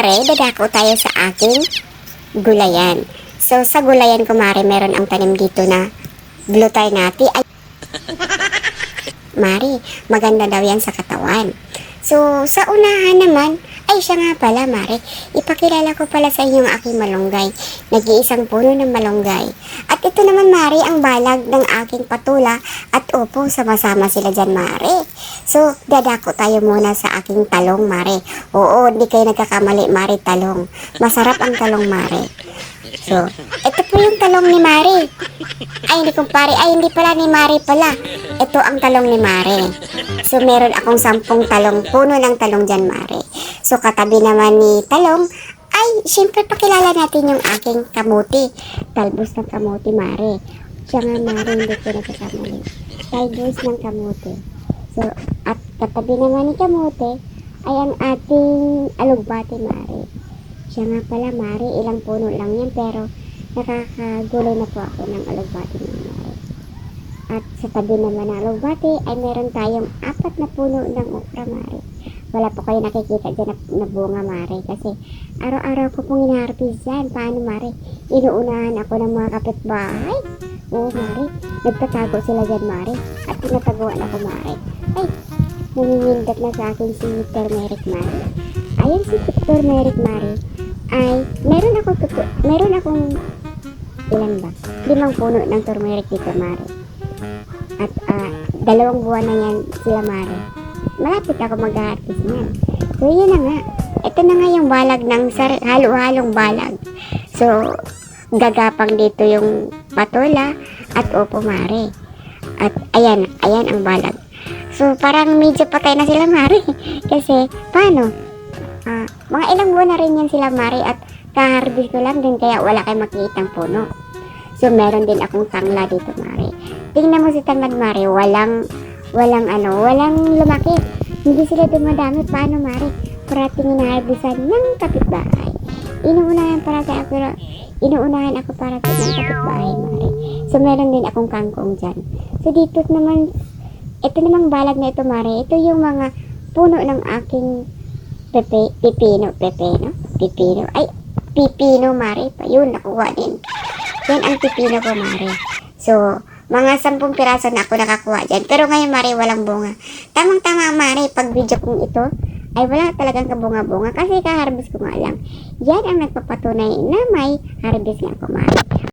Mare, dadako tayo sa aking gulayan. So, sa gulayan ko, Mare, meron ang tanim dito na glutinati. Ay, Mare, maganda daw yan sa katawan. So, sa unahan naman, ay siya nga pala, Mare. Ipakilala ko pala sa inyo ang aking malunggay. Nag-iisang puno ng malunggay. At ito naman, Mare, ang balag ng aking patula. At opo, sama-sama sila dyan, Mare. So, dadako tayo muna sa aking talong, Mare. Oo, hindi kayo nagkakamali, Mare, talong. Masarap ang talong, Mare. So, ito po yung talong ni Mare. Ay, hindi kumpare. Ay, hindi pala ni Mare pala. Ito ang talong ni Mare. So, meron akong 10 talong, puno ng talong dyan, Mare. So, katabi naman ni talong, ay, syempre, pakilala natin yung aking kamuti. Talbos ng kamuti, Mare. Siya nga, Mare, hindi ko nagkakamali. Talbos ng kamuti. So, at katabi naman ni kamuti, ay ang ating alugbati, Mare. Siya nga pala, Mare, ilang puno lang yan, pero nakakaguloy na po ako ng alugbati ng Mare. At sa tabi naman ng alugbati ay meron tayong 4 na puno ng okra, Mare. Wala po kayo nakikita dyan na bunga, Mare, kasi araw-araw ko pong inaharvest yan. Paano, Mare? Inuunahan ako ng mga kapitbahay. Oo, Mare, nagtatago sila dyan, Mare, at tinataguan ako, Mare. Ay, namimindot na sa akin si turmeric, Mare. Ayun si turmeric, Mare, ay meron akong ilan ba? 5 puno ng turmeric dito, Mare. At 2 buwan na yan sila, Mare. Malapit ako mag-harvest niyan. So, yun na nga. Ito na nga yung balag ng halo-halong balag. So, gagapang dito yung patula at opo, Mare. At ayan ang balag. So, parang medyo patay na sila, Mare. Kasi, paano? Mga ilang buwan na rin yan sila, Mare, at kaharvest ko lang din kaya wala kayong makikitang puno. So, meron din akong tangla dito, Mare. Tingnan mo si tanglad, Mare, walang lumaki. Hindi sila dumadami. Paano, Mare? Parating inaharvestan ng kapitbahay. Inuunahan ako para sa ng kapitbahay, Mare. So, meron din akong kangkong dyan. So, dito naman, ito namang balag na ito, Mare. Ito yung mga puno ng aking pipino, Mare. Yun, nakuha din. Yan ang pipino ko, Mare. So, mga 10 piraso na ako nakakuha dyan. Pero ngayon, Mare, walang bunga. Tamang-tama, Mare, pag video kong ito, ay wala talagang kabunga-bunga kasi kaharvest ko nga lang. Yan ang nagpapatunay na may harvest nga ako, Mare.